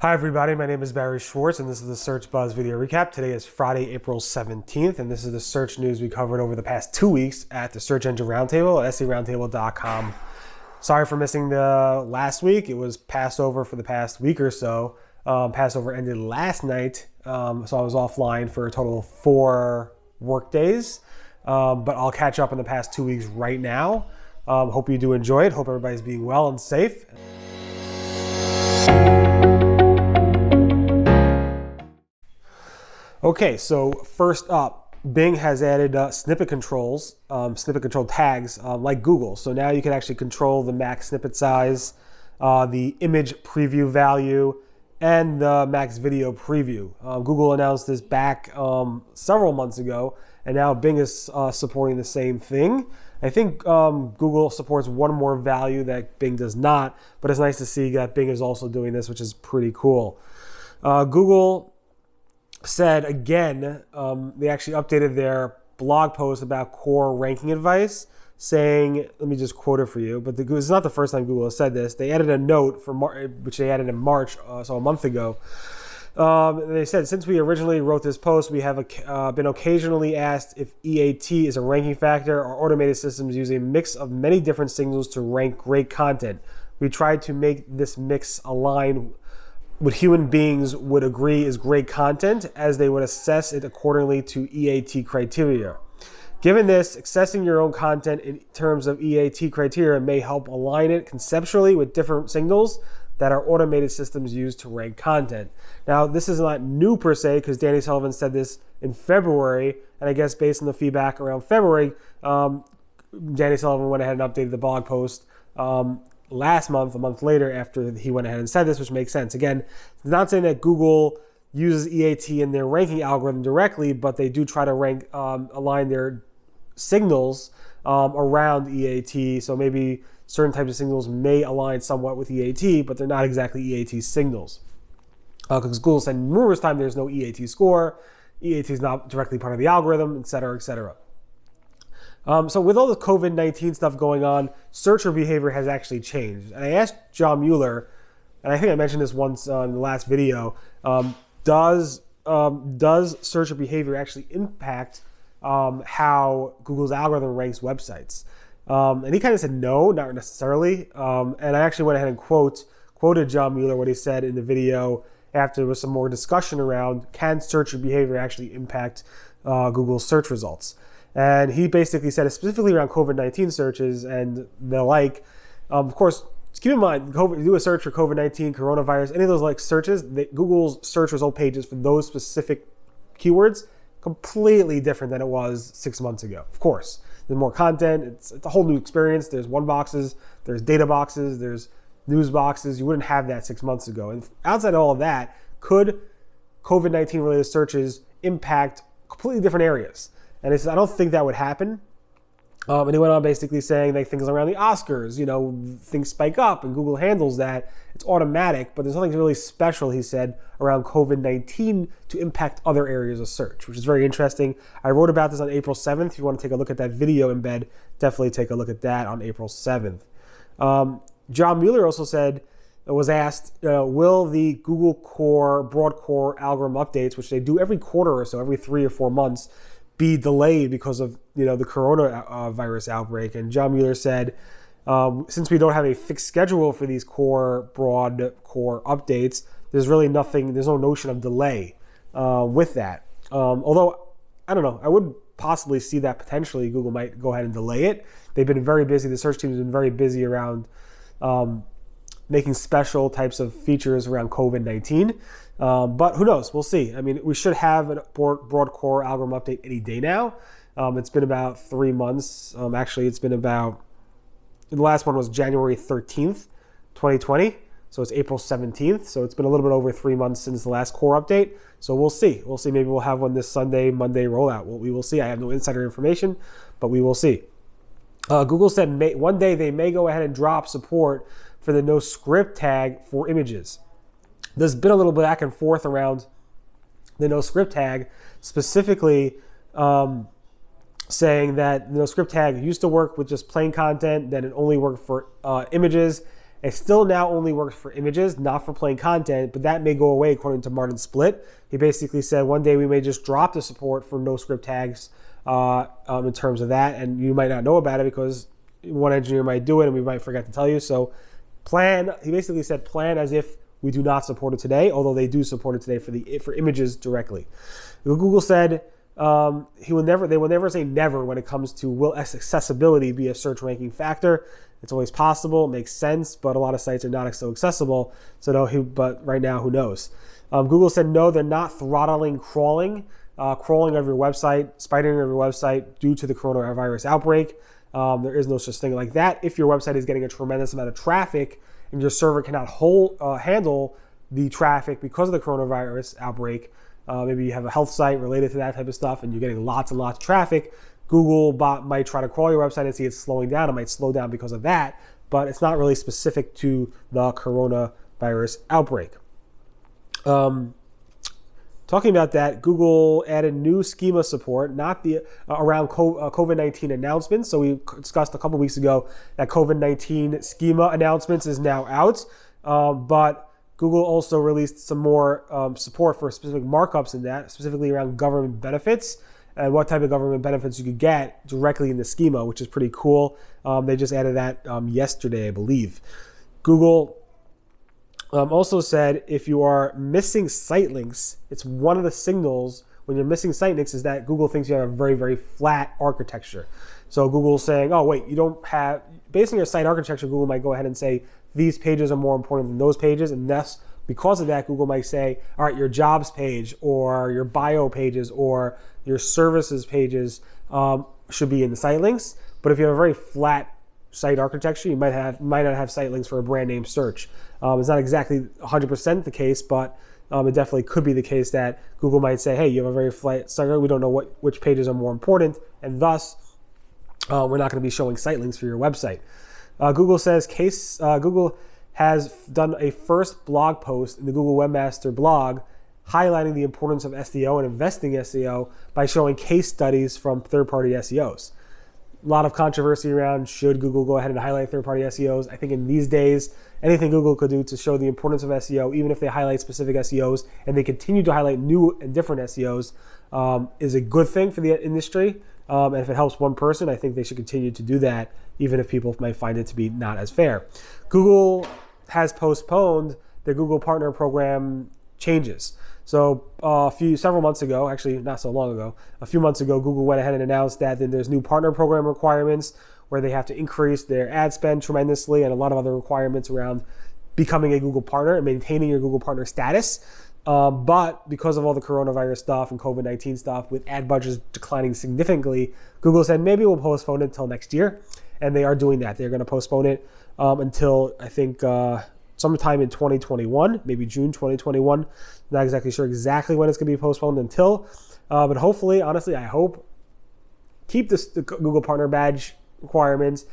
Hi everybody, my name is Barry Schwartz and this is the Search Buzz video recap. Today is Friday, April 17th, and this is the search news we covered over the past 2 weeks at the Search Engine Roundtable at seroundtable.com. Sorry for missing the last week. It was Passover for the past week or so. Passover ended last night, so I was offline for a total of 4 work days. But I'll catch up in the past 2 weeks right now. Hope you do enjoy it. Hope everybody's being well and safe. Okay, so first up, Bing has added snippet controls, snippet control tags like Google. So now you can actually control the max snippet size, the image preview value, and the max video preview. Google announced this back several months ago, and now Bing is supporting the same thing. I think Google supports one more value that Bing does not, but it's nice to see that Bing is also doing this, which is pretty cool. Google said again, they actually updated their blog post about core ranking advice, saying, let me just quote it for you, but it's not the first time Google has said this. They added a note for which they added in March, so a month ago. They said, since we originally wrote this post, we have been occasionally asked if EAT is a ranking factor. Our automated systems use a mix of many different signals to rank great content. We tried to make this mix align what human beings would agree is great content, as they would assess it accordingly to EAT criteria. Given this, accessing your own content in terms of EAT criteria may help align it conceptually with different signals that our automated systems use to rank content. Now, this is not new per se, because Danny Sullivan said this in February, and I guess based on the feedback around February, Danny Sullivan went ahead and updated the blog post last month, a month later after he went ahead and said this, which makes sense. Again, it's not saying that Google uses EAT in their ranking algorithm directly, but they do try to rank, align their signals around EAT. So maybe certain types of signals may align somewhat with EAT, but they're not exactly EAT signals. Because Google said numerous times there's no EAT score, EAT is not directly part of the algorithm, et cetera, et cetera. So with all the COVID-19 stuff going on, searcher behavior has actually changed. And I asked John Mueller, and I think I mentioned this once in the last video, does searcher behavior actually impact how Google's algorithm ranks websites? And he kind of said no, not necessarily. And I actually went ahead and quoted John Mueller, what he said in the video after there was some more discussion around, can searcher behavior actually impact Google's search results? And he basically said, specifically around COVID-19 searches and the like, of course, just keep in mind, do a search for COVID-19, coronavirus, any of those like searches, Google's search result pages for those specific keywords, completely different than it was 6 months ago. Of course, there's more content, it's a whole new experience. There's one boxes, there's data boxes, there's news boxes. You wouldn't have that 6 months ago. And outside of all of that, could COVID-19 related searches impact completely different areas? And he says, I don't think that would happen. And he went on basically saying that things around the Oscars, things spike up and Google handles that. It's automatic, but there's nothing really special, he said, around COVID-19 to impact other areas of search, which is very interesting. I wrote about this on April 7th. If you want to take a look at that video embed, definitely take a look at that on April 7th. John Mueller also said, was asked, will the Google Core, Broad Core algorithm updates, which they do every quarter or so, every 3 or 4 months, be delayed because of the coronavirus outbreak? And John Mueller said, since we don't have a fixed schedule for these broad core updates, there's really nothing, there's no notion of delay with that. Although, I don't know, I would possibly see that potentially Google might go ahead and delay it. They've been very busy, the search team has been very busy around making special types of features around COVID-19. But who knows? We'll see. I mean, we should have a broad core algorithm update any day now. It's been about 3 months. Actually, it's been about, the last one was January 13th, 2020. So it's April 17th. So it's been a little bit over 3 months since the last core update. So we'll see. We'll see. Maybe we'll have one this Sunday, Monday rollout. We will see. I have no insider information, but we will see. Google said one day they may go ahead and drop support for the NoScript tag for images. There's been a little bit back and forth around the NoScript tag, specifically saying that the NoScript tag used to work with just plain content, then it only worked for images, It still now only works for images, not for plain content, but that may go away according to Martin Splitt. He basically said one day we may just drop the support for NoScript tags in terms of that, and you might not know about it because one engineer might do it and we might forget to tell you. So he basically said plan as if we do not support it today, although they do support it today for images directly. Google said they will never say never when it comes to will accessibility be a search ranking factor. It's always possible, it makes sense, but a lot of sites are not so accessible. But right now, who knows? Google said no, they're not throttling crawling of your website, spidering of your website due to the coronavirus outbreak. There is no such thing like that. If your website is getting a tremendous amount of traffic and your server cannot handle the traffic because of the coronavirus outbreak, maybe you have a health site related to that type of stuff and you're getting lots and lots of traffic, Google bot might try to crawl your website and see it's slowing down. It might slow down because of that, but it's not really specific to the coronavirus outbreak. Talking about that, Google added new Schema support, not around COVID-19 announcements. So we discussed a couple weeks ago that COVID-19 Schema announcements is now out, but Google also released some more support for specific markups in that, specifically around government benefits and what type of government benefits you could get directly in the Schema, which is pretty cool. They just added that yesterday, I believe. Google also said if you are missing site links, it's one of the signals when you're missing site links is that Google thinks you have a very, very flat architecture. So Google's saying, oh, wait, you don't have, based on your site architecture, Google might go ahead and say these pages are more important than those pages. And thus, because of that, Google might say, all right, your jobs page or your bio pages or your services pages should be in the site links. But if you have a very flat site architecture, you might not have site links for a brand name search. It's not exactly 100% the case, but it definitely could be the case that Google might say, hey, you have a very flat site, we don't know which pages are more important, and thus we're not going to be showing site links for your website. Google says Google has done a first blog post in the Google Webmaster blog highlighting the importance of SEO and investing in SEO by showing case studies from third-party SEOs. A lot of controversy around should Google go ahead and highlight third-party SEOs. I think in these days, anything Google could do to show the importance of SEO, even if they highlight specific SEOs and they continue to highlight new and different SEOs, is a good thing for the industry. And if it helps one person, I think they should continue to do that, even if people might find it to be not as fair. Google has postponed the Google Partner Program changes. So several months ago, actually not so long ago, a few months ago, Google went ahead and announced that then there's new partner program requirements where they have to increase their ad spend tremendously and a lot of other requirements around becoming a Google partner and maintaining your Google partner status. But because of all the coronavirus stuff and COVID-19 stuff, with ad budgets declining significantly, Google said maybe we'll postpone it until next year. And they are doing that. They're going to postpone it until, I think, sometime in 2021, maybe June 2021. Not exactly sure exactly when it's going to be postponed until. But hopefully, honestly, I hope, keep the Google Partner Badge requirements,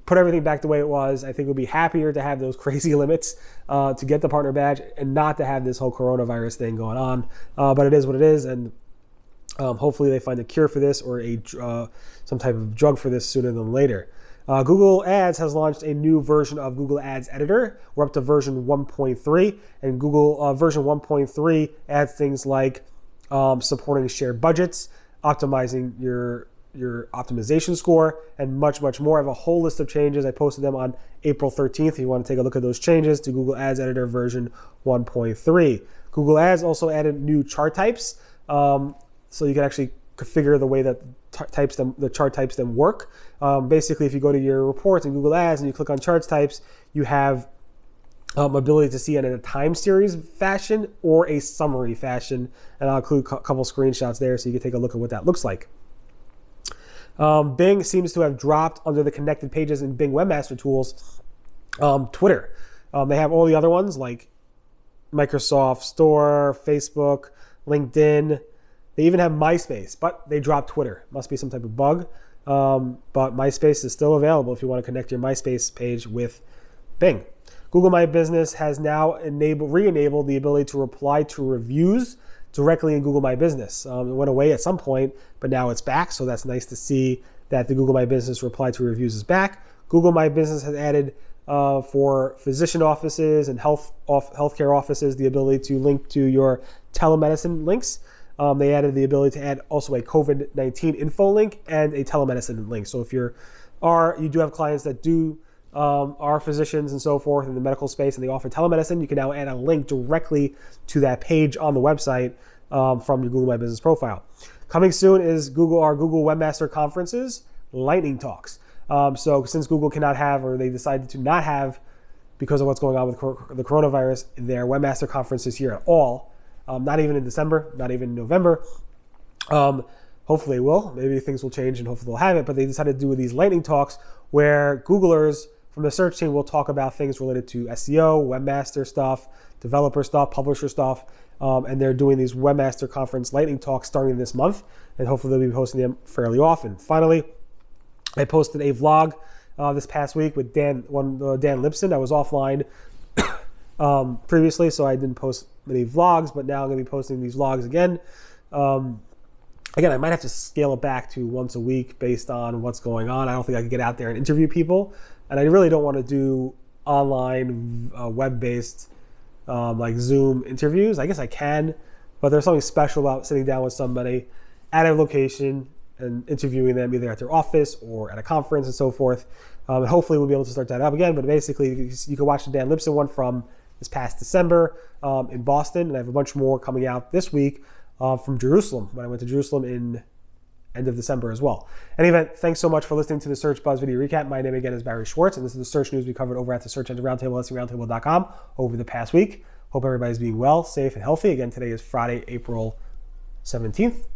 put everything back the way it was. I think we'll be happier to have those crazy limits to get the partner badge and not to have this whole coronavirus thing going on. But it is what it is, and hopefully they find a cure for this or some type of drug for this sooner than later. Google Ads has launched a new version of Google Ads Editor. We're up to version 1.3, and Google version 1.3 adds things like supporting shared budgets, optimizing your optimization score, and much, much more. I have a whole list of changes. I posted them on April 13th. If you want to take a look at those changes to Google Ads Editor version 1.3. Google Ads also added new chart types. So you can actually configure the way that the chart types then work. Basically, if you go to your reports in Google Ads and you click on charts types, you have ability to see it in a time series fashion or a summary fashion. And I'll include a couple screenshots there so you can take a look at what that looks like. Bing seems to have dropped under the connected pages in Bing Webmaster Tools, Twitter. They have all the other ones like Microsoft Store, Facebook, LinkedIn. They even have MySpace, but they dropped Twitter. Must be some type of bug. But MySpace is still available if you want to connect your MySpace page with Bing. Google My Business has now re-enabled the ability to reply to reviews directly in Google My Business. It went away at some point, but now it's back. So that's nice to see that the Google My Business reply to reviews is back. Google My Business has added for physician offices and healthcare offices, the ability to link to your telemedicine links. They added the ability to add also a COVID-19 info link and a telemedicine link. So if you do have clients that are physicians and so forth in the medical space and they offer telemedicine, you can now add a link directly to that page on the website from your Google My Business profile. Coming soon is our Google Webmaster conferences, lightning talks. So since Google cannot have, or they decided to not have, because of what's going on with the coronavirus, their Webmaster conference this year at all, not even in December, not even in November. Hopefully it will. Maybe things will change and hopefully they'll have it. But they decided to do these lightning talks where Googlers from the search team will talk about things related to SEO, Webmaster stuff, developer stuff, publisher stuff. And they're doing these Webmaster conference lightning talks starting this month. And hopefully they'll be posting them fairly often. Finally, I posted a vlog this past week with Dan Leibson. I was offline previously, so I didn't post many vlogs, but now I'm going to be posting these vlogs again. Again, I might have to scale it back to once a week based on what's going on. I don't think I can get out there and interview people. And I really don't want to do online, web-based, like Zoom interviews. I guess I can, but there's something special about sitting down with somebody at a location and interviewing them either at their office or at a conference and so forth. And hopefully we'll be able to start that up again. But basically, you can watch the Dan Leibson one from this past December in Boston. And I have a bunch more coming out this week from Jerusalem, when I went to Jerusalem in end of December as well. In any event, thanks so much for listening to the Search Buzz Video Recap. My name again is Barry Schwartz, and this is the search news we covered over at the Search Engine Roundtable, listingroundtable.com over the past week. Hope everybody's being well, safe, and healthy. Again, today is Friday, April 17th.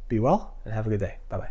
Be well and have a good day. Bye-bye.